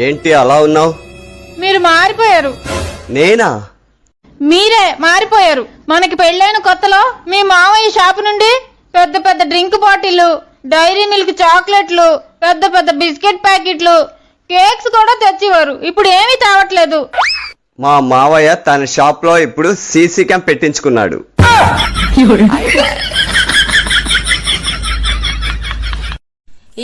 ఏంటి అలా ఉన్నావు? మీరు మారిపోయారు. నేనా? మీరే మారిపోయారు. మనకి పెళ్ళైన కొత్తలో మీ మామయ్య షాపు నుండి పెద్ద పెద్ద డ్రింక్ బాటిళ్లు, డైరీ మిల్క్ చాక్లెట్లు, పెద్ద పెద్ద బిస్కెట్ ప్యాకెట్లు, కేక్స్ కూడా తెచ్చేవారు. ఇప్పుడు ఏమీ తేవట్లేదు. మా మావయ్య తన షాప్ లో ఇప్పుడు సీసీ క్యామ్ పెట్టించుకున్నాడు.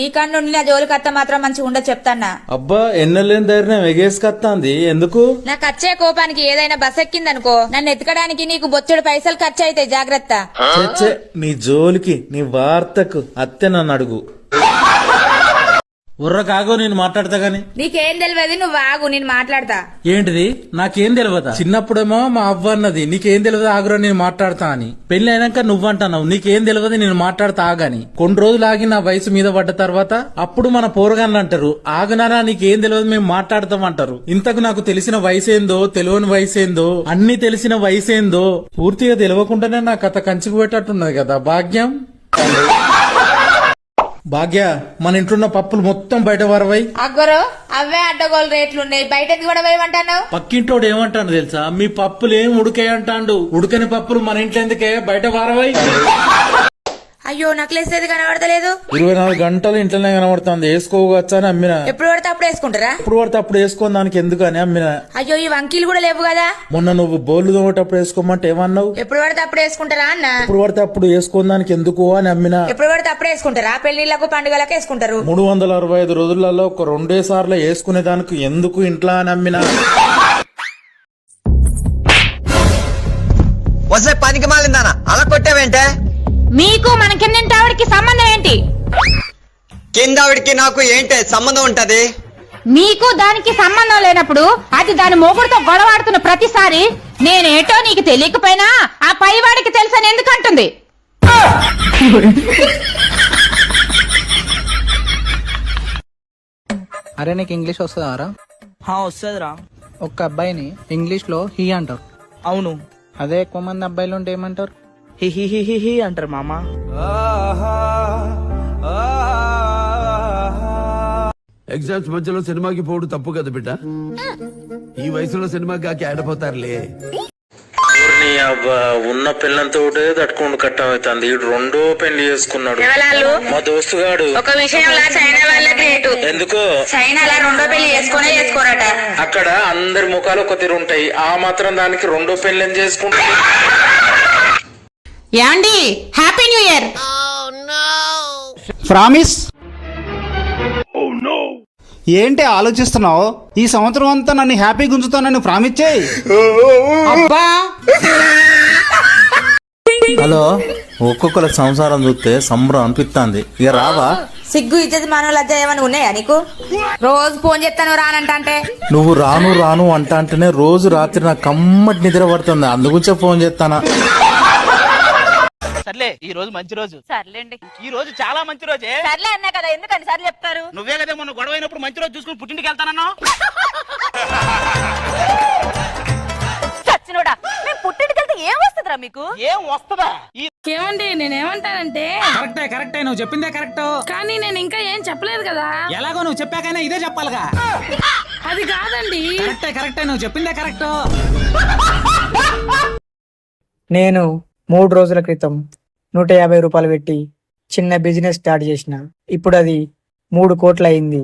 ఈ కన్ను నా జోలికత్త మాత్రం మంచిగా ఉండదు చెప్తాన్నా. అబ్బా ఎన్నెల్లేని ధైర్యం ఎగేసుకత్తాంది ఎందుకు? నాకు వచ్చే కోపానికి ఏదైనా బస్ ఎక్కిందనుకో నన్ను ఎత్తుకడానికి నీకు బొచ్చెడు పైసలు ఖర్చు అయితే జాగ్రత్త. చచ్చే నీ జోలికి నీ వార్తకు అత్తె నన్ను అడుగు. ఉర్ర కాగో నేను మాట్లాడతా గాని. నీకేం తెలియదు, నువ్వు ఆగు నేను మాట్లాడతా. ఏంటిది? నాకేం తెలియదా? చిన్నప్పుడేమో మా అవ్వ అన్నది నీకేం తెలియదు ఆగురా నేను మాట్లాడతా అని. పెళ్లి అయినాక నువ్వంటున్నావు నీకేం తెలియదు నేను మాట్లాడతా ఆగని. కొన్ని రోజులు ఆగి నా వయసు మీద పడ్డ తర్వాత అప్పుడు మన పోరగాన్లు అంటారు ఆగునారా నీకేం తెలియదు మేము మాట్లాడతాం అంటారు. ఇంతకు నాకు తెలిసిన వయసేందో తెలియని వయసేందో అన్ని తెలిసిన వయసేందో పూర్తిగా తెలియకుండానే నా కథ కంచికి పెట్టట్టున్నది కదా భాగ్యం. భాగ్య మన ఇంట్లో పప్పులు మొత్తం బయట వరవై అగ్గరు అవే అడ్డగోలు రేట్లున్నాయి బయట ఎందుకు కూడా వేయమంటాను? పక్కింటోడు ఏమంటాడు తెలుసా? మీ పప్పులు ఏం ఉడికే అంటాడు. ఉడకని పప్పులు మన ఇంట్లో ఎందుకే బయట వారవై. అయ్యో నెక్లెస్ ఏది కనబడతలేదు. 24 గంటలు ఇంట్లోనే కనబడుతుంది. వేసుకోవచ్చా అని అమ్మినా. ఎప్పుడు పడితే అప్పుడు వేసుకుంటారా? ఎప్పుడు పడితే అప్పుడు వేసుకోని దానికి ఎందుకు అని అమ్మినా. అయ్యో ఈ వంకీలు కూడా లేవు కదా. మొన్న నువ్వు బోర్లు తోమేటప్పుడు వేసుకోమంటే ఏమన్నావు? ఎప్పుడు పడితే అప్పుడు వేసుకుంటారా అన్న. ఎప్పుడు పడితే అప్పుడు వేసుకోని దానికి ఎందుకు అని అమ్మినా. ఎప్పుడు పడితే అప్పుడు వేసుకుంటారా? పెళ్లిళ్లకు పండుగలకు వేసుకుంటారు. 365 రోజులలో ఒక 2 సార్లు వేసుకునే దానికి ఎందుకు ఇంట్లో అని అమ్మినా. వస్తే పనికి మాలిందానా అలా కొట్టావేంటే? మీకు మన కిందింటావిడికి సంబంధం ఏంటి? కిందావిడికి నాకు ఏంటే సంబంధం ఉంటది? మీకు దానికి సంబంధం లేనప్పుడు అది దాని మొగుడుతో గొడవాడుతున్న ప్రతిసారి నేనేటో నీకు తెలియకపోయినా ఆ పైవాడికి తెలుసని ఎందుకంటుంది? అరే నీకు ఇంగ్లీష్ వస్తుందారా? వస్తుందిరా. ఒక్క అబ్బాయిని ఇంగ్లీష్ లో హీ అంటారు. అవును. అదే ఎక్కువ మంది అబ్బాయిలు ఉంటే ఏమంటారు? హి హి హి హి హి అంటారు మామ. ఎగ్జామ్స్ మధ్యలో సినిమాకి పోవడం తప్పు కదా బిడ్డ. ఈ వయసులో సినిమాకి ఆడపోతారులే. ఉన్న పిల్లంతో తట్టుకుంటూ కట్టమవుతుంది. రెండో పెళ్లి చేసుకున్నాడు మా దోస్తు గాడు. ఒక విషయంలో చైనా వాళ్ళ గ్రేటు. ఎందుకు? చైనాలో రెండో పెళ్లి చేసుకోరట. అక్కడ అందరి ముఖాలు ఒక తీరు ఉంటాయి. ఆ మాత్రం దానికి రెండో పెళ్లి చేసుకుంటారు. యాండి హ్యాపీ న్యూ ఇయర్. ప్రామిస్. ఏంటి ఆలోచిస్తున్నావు? ఈ సంవత్సరం అంతా నన్ను హ్యాపీ గుంజుతానని ప్రామిస్ చేయి. అబ్బా హలో, ఒక్కొక్కల సంసారం చూస్తే సంబరం అనిపిస్తుంది. ఇక రావా? సిగ్గు ఇచ్చేది మన లజ్జ ఏమని ఉన్నాయా నీకు? రోజు ఫోన్ చేస్తాను రానంటే నువ్వు రాను రాను అంటేనే రోజు రాత్రి నాకు కమ్మటి నిద్ర పడుతుంది. అందుగురించే ఫోన్ చేస్తానా. సర్లే ఈ రోజు మంచి రోజు. సర్లేండి ఈ రోజు చాలా మంచి రోజే. సర్లే అన్నా కదా ఎందుకని సార్లు చెప్తారు? నువ్వే కదా మొన్న గొడవ అయినప్పుడు మంచి రోజు చూసుకుని పుట్టింటికి వెళ్తానన్నా. చచ్చినోడా మేము పుట్టింటికి వెళ్తే ఏం వస్తుందిరా మీకు? ఏం వస్తుందా? ఏమండి నేనేమంటానంటే కరెక్టే నువ్వు చెప్పిందే కరెక్ట్. కానీ నేను ఇంకా ఏం చెప్పలేదు కదా. ఎలాగో నువ్వు చెప్పాకైనా ఇదే చెప్పాలిగా. అది కాదండి. కరెక్టే నువ్వు చెప్పిందే కరెక్ట్. నేను 3 రోజుల క్రితం 150 రూపాయలు పెట్టి చిన్న బిజినెస్ స్టార్ట్ చేసిన. ఇప్పుడు అది 3 కోట్లు అయింది.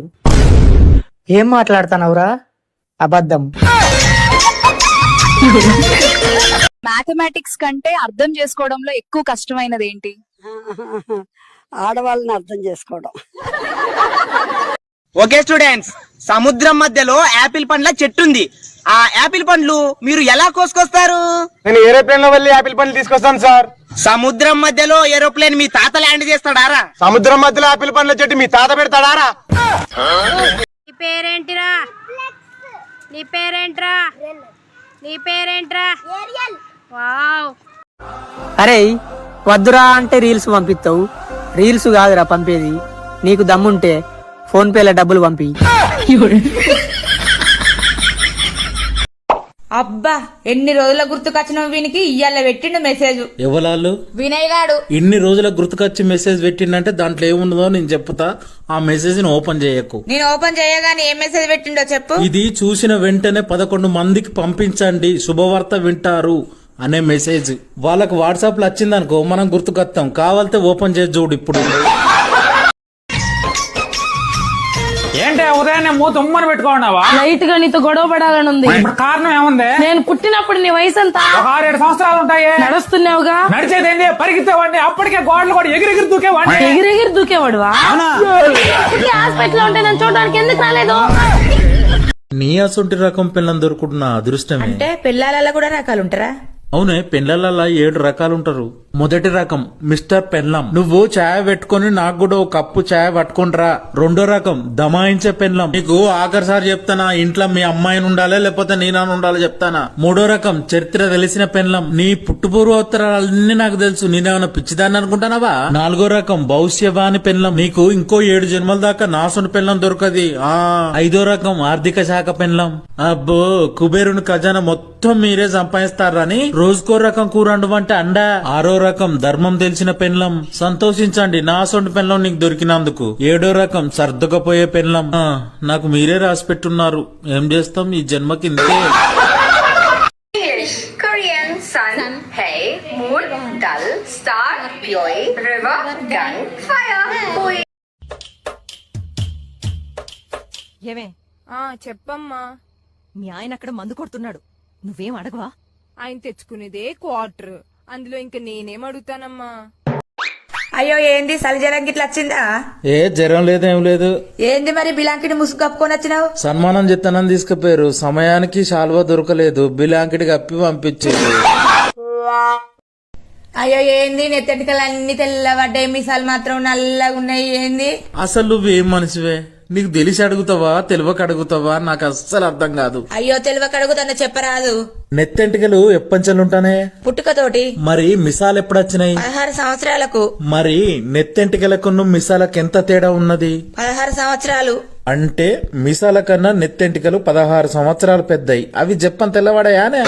ఏం మాట్లాడుతున్నావురా? అబద్ధం. మ్యాథమెటిక్స్ కంటే అర్థం చేసుకోవడంలో ఎక్కువ కష్టమైనది ఏంటి? ఆడవాళ్ళని అర్థం చేసుకోవడం. ఓకే స్టూడెంట్స్, సముద్రం మధ్యలో యాపిల్ పండ్ల చెట్టు ఉంది. ఆ యాపిల్ పండ్లు మీరు ఎలా కోసుకొస్తారు? నేను ఏరోప్లేన్ లో వెళ్ళి యాపిల్ పండ్లు తీసుకొస్తాను సార్. సముద్రం మధ్యలో ఏరోప్లేన్ మీ తాత ల్యాండ్ చేస్తాడారా? సముద్రం మధ్యలో యాపిల్ పండ్ల చెట్టు మీ తాత పెడతాడారా? నీ పేరేంటిరా? నీ పేరేంట్రా? నీ పేరేంట్రా? వావ్. అరే వద్దురా అంటే రీల్స్ పంపిస్తావు. రీల్స్ కాదురా పంపేది. నీకు దమ్ముంటే ఫోన్ పేలో డబ్బులు పంపి. అబ్బా ఎన్ని రోజుల గుర్తుకొచ్చిన వీనికి ఇయ్యాల పెట్టిండు మెసేజ్. ఎవలాళ్ళు వినయ్ గాడు. ఇన్ని రోజులకు గుర్తుకొచ్చి మెసేజ్ పెట్టిండంటే దాంట్లో ఏముండదో నేను చెప్తా. ఆ మెసేజ్ ని ఓపెన్ చేయకు. నేను ఓపెన్ చేయగానే ఏం మెసేజ్ పెట్టిండో చెప్పు. ఇది చూసిన వెంటనే 11 మందికి పంపించండి, శుభవార్త వింటారు అనే మెసేజ్. వాళ్ళకి వాట్సాప్ లో వచ్చిందనుకో మనం గుర్తుకొస్తాం. కావాలంటే ఓపెన్ చేసి చూడు ఇప్పుడు. ఏంటి ఉదయాన్నే మూత ఉమ్మని పెట్టుకున్నావా? లైట్ గా నీతో గొడవ పడాలని ఉంది. ఇప్పుడు కారణం ఏముంది? నేను పుట్టినప్పుడు నీ వయసు ఎంత? 6-7 సంవత్సరాలు ఉంటాయి. నడుస్తున్నావుగా. నడిచేదేంది? పరిగెత్తేవాడిని. అప్పటికే గోడలు కూడా ఎగిరెగిరి దూకేవాడిని. ఎగిరెగిరి దూకేవాడువా? హాస్పిటల్ ఉంటే నన్ను చూడడానికి ఎందుకు రాలేదు? నీ అసొంటి రకం పిల్లని దొరుకుతున్న అదృష్టమే. అంటే పిల్లలలో కూడా రకాలుంటారా? అవునే, పెండ్లలలో 7 రకాలుంటారు. మొదటి రకం మిస్టర్ పెన్లం. నువ్వు ఛాయ్ పెట్టుకుని నాకు కూడా ఒక కప్పు ఛాయ్ పట్టుకుంటరా. రెండో రకం దమాయించే పెన్లం. నీకు ఆఖరిసారి చెప్తానా, ఇంట్లో మీ అమ్మాయిని ఉండాలి లేకపోతే నేనాన్ని ఉండాలి చెప్తానా. మూడో రకం చరిత్ర తెలిసిన పెన్లం. నీ పుట్టుపూర్వోత్తరాలన్నీ నాకు తెలుసు, నేనేమన్నా పిచ్చిదాన్ని అనుకుంటానవా. నాలుగో రకం భవిష్యవాణి పెన్లం. నీకు ఇంకో 7 జన్మల దాకా నాసుని పెన్లం దొరకది. ఐదో రకం ఆర్థిక శాఖ పెన్లం. అబ్బో, కుబేరుని ఖజానా మొత్తం మీరే సంపాదిస్తారని రోజుకో రకం కూర వండమంటే అండా. ఆరో రకం ధర్మం తెలిసిన పెన్లం. సంతోషించండి, నా సొంటి పెన్లం నీకు దొరికినందుకు. ఏడో రకం సర్దుకపోయే పెన్లం. నాకు మీరే రాసి పెట్టున్నారు. ఏం చేస్తాం, ఈ జన్మకి ఇంతే. Korean sun, hey, moon, dull, star, pure, river, gun, fire, boy. ఏమే చెప్పమ్మా. మీ ఆయన అక్కడ మందు కొడుతున్నాడు, నువ్వేం అడగవా? ఆయన తెచ్చుకునేదే క్వార్టర్, అందులో ఇంకా నేనేం అడుగుతానమ్మా. అయ్యో ఏంది సలిజరం గిట్ల వచ్చిందా? ఏ జ్వరం లేదు, ఏం లేదు. ఏంది మరి బిలాంకిని ముసుగు కప్పుకొని వచ్చినావు? సన్మానం చెత్తనని తీసుకుపోయారు. సమయానికి శాల్వా దొరకలేదు, బిలాంకిడి కప్పి పంపించారు. అయ్యో ఏంది నెత్తటికలు అన్ని తెల్లబడ్డాయి, మీసాలు మాత్రం నల్లగా ఉన్నాయి. ఏంది అసలు నువ్వేం మనిషివే? నీకు తెలిసి అడుగుతావా తెలివక అడుగుతావా? నాకు అస్సలు అర్థం కాదు. అయ్యో తెలివక అడుగుతాను చెప్పరాదు. నెత్తెంటికలు ఎప్పంచెలుంటానే? పుట్టుకతోటి. మరి మిసాలు ఎప్పుడొచ్చినాయి? 16 సంవత్సరాలకు. మరి నెత్తెంటికలకు మిసాలకు ఎంత తేడా ఉన్నది? 16 సంవత్సరాలు. అంటే మిసాల కన్నా నెత్తెంటికలు 16 సంవత్సరాలు పెద్దయి. అవి చెప్పని తెల్లవాడాయానే?